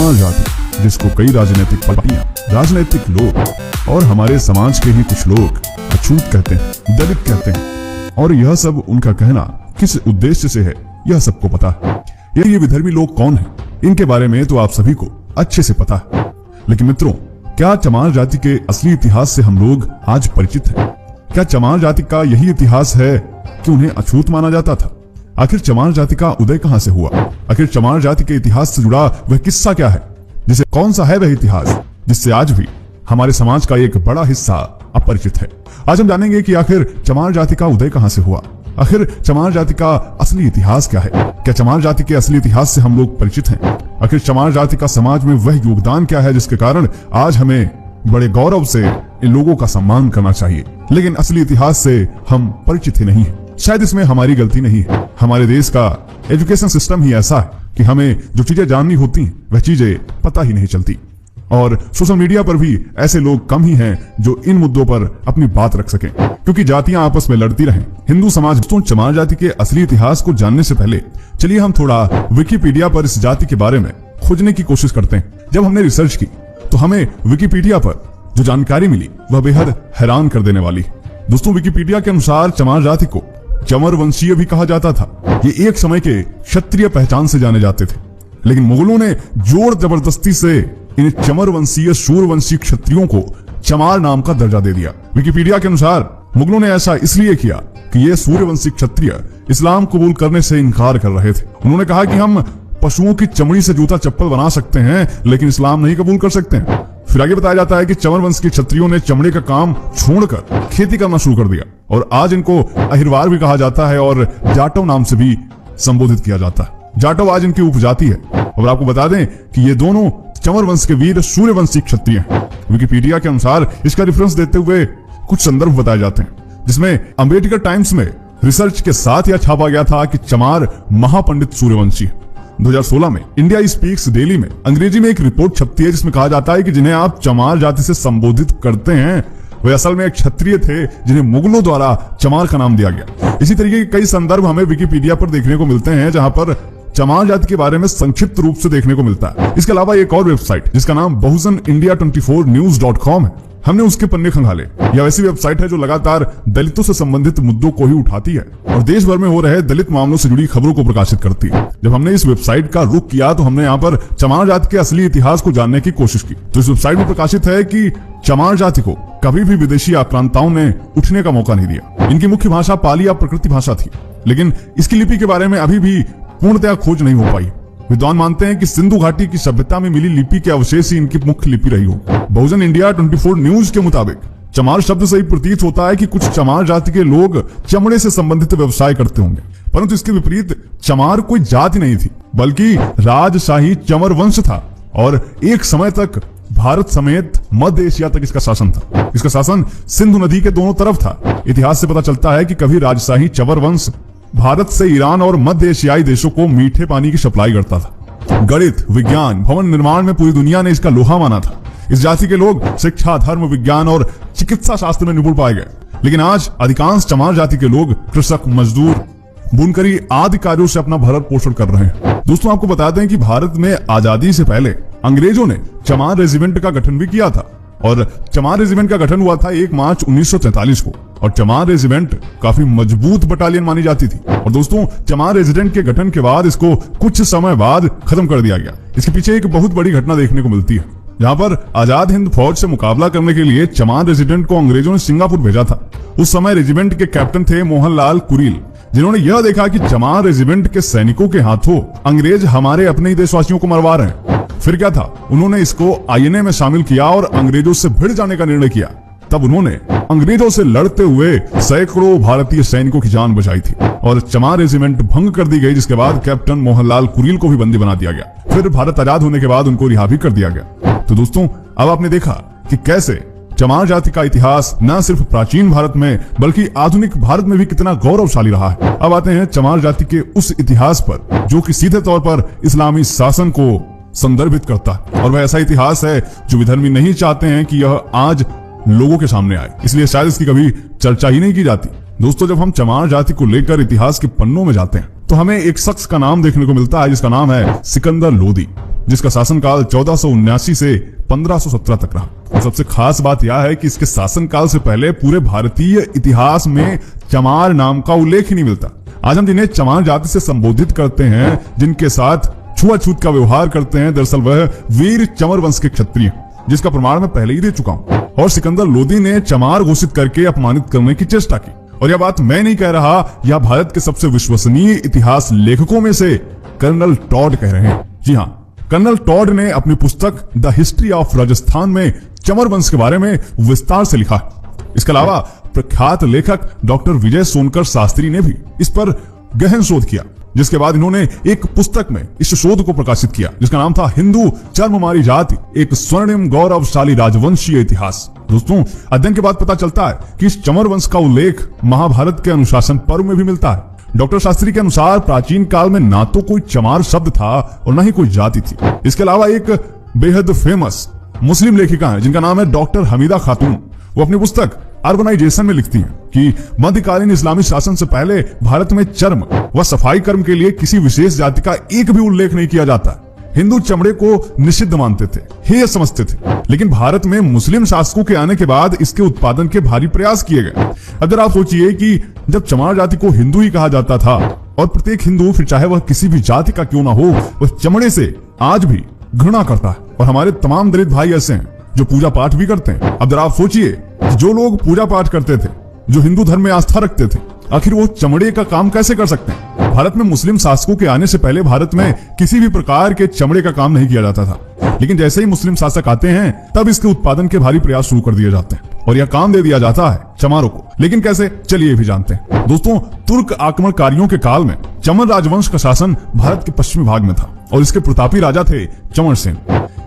चमार जाति, जिसको कई राजनीतिक पार्टियां, राजनीतिक लोग और हमारे समाज के ही कुछ लोग अछूत कहते हैं, दलित कहते हैं, और यह सब उनका कहना किस उद्देश्य से है यह सबको पता है। ये विधर्मी लोग कौन हैं, इनके बारे में तो आप सभी को अच्छे से पता है। लेकिन मित्रों, क्या चमार जाति के असली इतिहास से हम लोग आज परिचित हैं? क्या चमार जाति का यही इतिहास है कि उन्हें अछूत माना जाता था? आखिर चमार जाति का उदय कहां से हुआ? आखिर चमार जाति के इतिहास से जुड़ा वह किस्सा क्या है, जिसे कौन सा है वह इतिहास जिससे आज भी हमारे समाज का एक बड़ा हिस्सा अपरिचित है? आज हम जानेंगे कि आखिर चमार जाति का उदय कहां से हुआ, आखिर चमार जाति का असली इतिहास क्या है, क्या चमार जाति के असली इतिहास से हम लोग परिचित हैं? आखिर चमार जाति का समाज में वह योगदान क्या है जिसके कारण आज हमें बड़े गौरव से इन लोगों का सम्मान करना चाहिए, लेकिन असली इतिहास से हम परिचित ही नहीं है। शायद इसमें हमारी गलती नहीं है, हमारे देश का एजुकेशन सिस्टम ही ऐसा है कि हमें जो चीजें जाननी होती हैं वह चीजें पता ही नहीं चलती, और सोशल मीडिया पर भी ऐसे लोग कम ही हैं जो इन मुद्दों पर अपनी बात रख सकें, क्योंकि जातियां आपस में लड़ती रहें। हिंदू समाज तो चमार जाति के असली इतिहास को जानने से पहले चलिए हम थोड़ा विकिपीडिया पर इस जाति के बारे में खोजने की कोशिश करते हैं। जब हमने रिसर्च की तो हमें विकिपीडिया पर जो जानकारी मिली वह बेहद हैरान कर देने वाली। दोस्तों, विकिपीडिया के अनुसार चमार जाति को चमर वंशीय भी कहा जाता था। ये एक समय के क्षत्रिय पहचान से जाने जाते थे, लेकिन मुगलों ने जोर जबरदस्ती से इन चमर वंशीय सूर्यवंशी क्षत्रियों को चमार नाम का दर्जा दे दिया। विकिपीडिया के अनुसार मुगलों ने ऐसा इसलिए किया कि ये सूर्यवंशी क्षत्रिय इस्लाम कबूल करने से इनकार कर रहे थे। उन्होंने कहा कि हम पशुओं की चमड़ी से जूता चप्पल बना सकते हैं, लेकिन इस्लाम नहीं कबूल कर सकते हैं। फिर आगे बताया जाता है कि चमर वंश के क्षत्रियों ने चमड़े का काम छोड़कर खेती करना शुरू कर दिया, और आज इनको अहिरवार भी कहा जाता है और जाटव नाम से भी संबोधित किया जाता है। जाटव आज इनकी उपजाति है, और आपको बता दें कि ये दोनों चमर वंश के वीर सूर्यवंशी क्षत्रिय हैं। विकिपीडिया के अनुसार इसका रेफरेंस देते हुए कुछ संदर्भ बताए जाते हैं, जिसमें अम्बेडकर टाइम्स में रिसर्च के साथ यह छापा गया था कि चमार महापंडित सूर्यवंशी। 2016 में इंडिया स्पीक्स डेली में अंग्रेजी में एक रिपोर्ट छपती है जिसमें कहा जाता है कि जिन्हें आप चमार जाति से संबोधित करते हैं वे असल में एक क्षत्रिय थे जिन्हें मुगलों द्वारा चमार का नाम दिया गया। इसी तरीके के कई संदर्भ हमें विकिपीडिया पर देखने को मिलते हैं, जहां पर चमार जाति के बारे में संक्षिप्त रूप से देखने को मिलता है। इसके अलावा एक और वेबसाइट जिसका नाम बहुजनइंडिया24news.com है, हमने उसके पन्ने खंगाले। यह ऐसी वेबसाइट है जो लगातार दलितों से संबंधित मुद्दों को ही उठाती है और देश भर में हो रहे दलित मामलों से जुड़ी खबरों को प्रकाशित करती है। जब हमने इस वेबसाइट का रुख किया तो हमने यहाँ पर चमार जाति के असली इतिहास को जानने की कोशिश की। तो इस वेबसाइट में प्रकाशित है कि चमार जाति को कभी भी विदेशी आक्रांताओं ने उठने का मौका नहीं दिया। इनकी मुख्य भाषा पाली या प्रकृति भाषा थी, लेकिन इसकी लिपि के बारे में अभी भी पूर्णतया खोज नहीं हो पाई। विद्वान मानते हैं कि सिंधु घाटी की सभ्यता में मिली लिपि के अवशेष ही इनकी मुख्य लिपि रही हो। बहुजन इंडिया 24 न्यूज के मुताबिक चमार शब्द से ही प्रतीत होता है कि कुछ चमार जाति के लोग चमड़े से संबंधित व्यवसाय करते होंगे, परंतु इसके विपरीत चमार कोई जाति नहीं थी, बल्कि राजशाही चमर वंश था, और एक समय तक भारत समेत मध्य एशिया तक इसका शासन था। इसका शासन सिंधु नदी के दोनों तरफ था। इतिहास से पता चलता है कि कभी राजशाही चमर वंश भारत से ईरान और मध्य एशियाई देशों को मीठे पानी की सप्लाई करता था। गणित, विज्ञान, भवन निर्माण में पूरी दुनिया ने इसका लोहा माना था। इस जाति के लोग शिक्षा, धर्म, विज्ञान और चिकित्सा शास्त्र में निपुण पाए गए, लेकिन आज अधिकांश चमार जाति के लोग कृषक, मजदूर, बुनकरी आदि कार्यों से अपना भरण पोषण कर रहे हैं। दोस्तों, आपको बता दें कि भारत में आजादी से पहले अंग्रेजों ने चमार रेजिमेंट का गठन भी किया था, और चमार रेजिमेंट का गठन हुआ था 1 मार्च 1943 को, और चमार रेजिमेंट काफी मजबूत बटालियन मानी जाती थी। और दोस्तों, चमार रेजिमेंट के गठन के बाद इसको कुछ समय बाद खत्म कर दिया गया। इसके पीछे एक बहुत बड़ी घटना देखने को मिलती है, जहां पर आजाद हिंद फौज से मुकाबला करने के लिए चमार रेजिमेंट को अंग्रेजों ने सिंगापुर भेजा था। उस समय रेजिमेंट के कैप्टन थे मोहनलाल कुरील, जिन्होंने यह देखा कि चमार रेजिमेंट के सैनिकों के हाथों अंग्रेज हमारे अपने ही देशवासियों को मरवा रहे हैं। फिर क्या था, उन्होंने इसको आईएनए में शामिल किया और अंग्रेजों से भिड़ जाने का निर्णय किया। तब उन्होंने अंग्रेजों से लड़ते हुए सैकड़ों भारतीय सैनिकों की जान बचाई थी, और चमार रेजिमेंट भंग कर दी गई, जिसके बाद कैप्टन मोहनलाल कुरील को भी बंदी बना दिया गया। फिर भारत आजाद होने के बाद उनको रिहा भी कर दिया गया। तो दोस्तों, अब आपने देखा कि कैसे चमार जाति का इतिहास न सिर्फ प्राचीन भारत में बल्कि आधुनिक भारत में भी कितना गौरवशाली रहा है। अब आते हैं चमार जाति के उस इतिहास पर जो कि सीधे तौर पर इस्लामी शासन को संदर्भित करता है, और वह ऐसा इतिहास है जो विधर्मी नहीं चाहते हैं कि यह आज लोगों के सामने आए, इसलिए शायद इसकी कभी चर्चा ही नहीं की जाती। दोस्तों, जब हम चमार जाति को लेकर इतिहास के पन्नों में जाते हैं तो हमें एक शख्स का नाम देखने को मिलता है जिसका नाम है सिकंदर लोदी, जिसका शासनकाल 1479 से 1517 तक रहा। और सबसे खास बात यह है कि इसके शासनकाल से पहले पूरे भारतीय इतिहास में चमार नाम का उल्लेख ही नहीं मिलता। आज हम जिन्हें चमार जाति से संबोधित करते हैं, जिनके साथ छुआछूत का व्यवहार करते हैं, दरअसल वह वीर चमर वंश के क्षत्रिय, जिसका प्रमाण मैं पहले ही दे चुका हूं। और सिकंदर लोदी ने चमार घोषित करके अपमानित करने की चेष्टा की। और यह बात मैं नहीं कह रहा, यह भारत के सबसे विश्वसनीय इतिहास लेखकों में से कर्नल टॉड कह रहे हैं। जी हाँ, कर्नल टॉड ने अपनी पुस्तक द हिस्ट्री ऑफ राजस्थान में चमर वंश के बारे में विस्तार से लिखा। इसके अलावा प्रख्यात लेखक डॉक्टर विजय सोनकर शास्त्री ने भी इस पर गहन शोध किया, जिसके बाद इन्होंने एक पुस्तक में इस शोध को प्रकाशित किया, जिसका नाम था हिंदू चर्ममारी जाति, एक स्वर्णिम गौरवशाली राजवंशीय इतिहास। दोस्तों, अध्ययन के बाद पता चलता है कि इस चमर वंश का उल्लेख महाभारत के अनुशासन पर्व में भी मिलता है। डॉक्टर शास्त्री के अनुसार प्राचीन काल में ना तो कोई चमार शब्द था और न ही कोई जाति थी। इसके अलावा एक बेहद फेमस मुस्लिम लेखिका है जिनका नाम है डॉक्टर हमीदा खातून। वो अपनी पुस्तक अर्बनाइजेशन में लिखती हैं कि मध्यकालीन इस्लामी शासन से पहले भारत में चर्म व सफाई कर्म के लिए किसी विशेष जाति का एक भी उल्लेख नहीं किया जाता। हिंदू चमड़े को निषिद्ध मानते थे, हेय समझते थे, लेकिन भारत में मुस्लिम शासकों के आने के बाद इसके उत्पादन के भारी प्रयास किए गए। अब जरा आप सोचिए कि जब चमार जाति को हिंदू ही कहा जाता था और प्रत्येक हिंदू, फिर चाहे वह किसी भी जाति का क्यों ना हो, वह चमड़े से आज भी घृणा करता है। और हमारे तमाम दलित भाई ऐसे हैं जो पूजा पाठ भी करते हैं। अब जरा आप सोचिए, जो लोग पूजा पाठ करते थे, जो हिंदू धर्म में आस्था रखते थे, आखिर वो चमड़े का काम कैसे कर सकते हैं? भारत में मुस्लिम शासकों के आने से पहले भारत में किसी भी प्रकार के चमड़े का काम नहीं किया जाता था, लेकिन जैसे ही मुस्लिम शासक आते हैं तब इसके उत्पादन के भारी प्रयास शुरू कर दिए जाते हैं और यह काम दे दिया जाता है चमारों को। लेकिन कैसे, चलिए ये भी जानते हैं। दोस्तों, तुर्क आक्रमणकारियों के काल में चमर राजवंश का शासन भारत के पश्चिमी भाग में था और इसके प्रतापी राजा थे चमर सेन।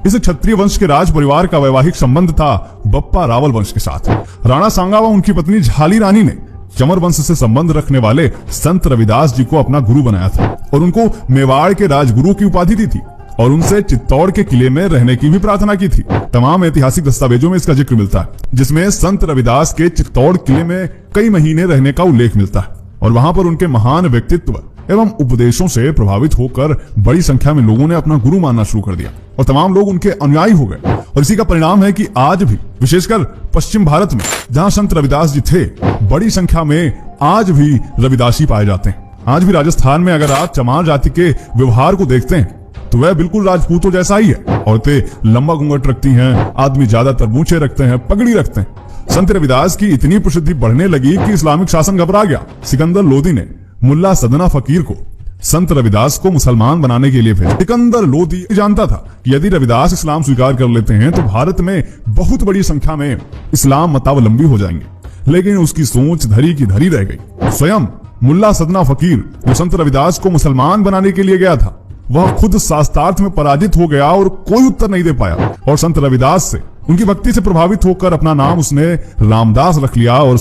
इस क्षत्रिय वंश के राज परिवार का वैवाहिक संबंध था बप्पा रावल वंश के साथ। राणा सांगा व उनकी पत्नी झाली रानी ने चमर वंश से संबंध रखने वाले संत रविदास जी को अपना गुरु बनाया था और उनको मेवाड़ के राजगुरु की उपाधि दी थी और उनसे चित्तौड़ के किले में रहने की भी प्रार्थना की थी। तमाम ऐतिहासिक दस्तावेजों में इसका जिक्र मिलता है, जिसमें संत रविदास के चित्तौड़ किले में कई महीने रहने का उल्लेख मिलता है और वहां पर उनके महान व्यक्तित्व एवं उपदेशों से प्रभावित होकर बड़ी संख्या में लोगों ने अपना गुरु मानना शुरू कर दिया और तमाम लोग उनके अनुयायी हो गए। और इसी का परिणाम है कि आज भी विशेषकर पश्चिम भारत में जहां संत रविदास जी थे, बड़ी संख्या में आज भी रविदासी पाए जाते हैं। आज भी राजस्थान में अगर आप चमार जाति के व्यवहार को देखते हैं तो वह बिल्कुल राजपूतों जैसा ही है। औरतें लंबा घूंघट रखती हैं, आदमी ज्यादातर मूछें रखते हैं, पगड़ी रखते हैं। संत रविदास की इतनी प्रसिद्धि बढ़ने लगी कि इस्लामिक शासन घबरा गया। सिकंदर लोदी ने मुल्ला सदना फकीर को संत रविदास को मुसलमान बनाने के लिए भेजा। सिकंदर लोदी जानता था कि यदि रविदास इस्लाम स्वीकार कर लेते हैं तो भारत में बहुत बड़ी संख्या में इस्लाम मतावलंबी हो जाएंगे, लेकिन उसकी सोच धरी की धरी रह गई। स्वयं मुल्ला सदना फकीर जो संत रविदास को मुसलमान बनाने के लिए गया था, वह खुद शास्त्रार्थ में पराजित हो गया और कोई उत्तर नहीं दे पाया और संत रविदास से, उनकी भक्ति से प्रभावित होकर अपना नाम उसने रामदास रख लिया और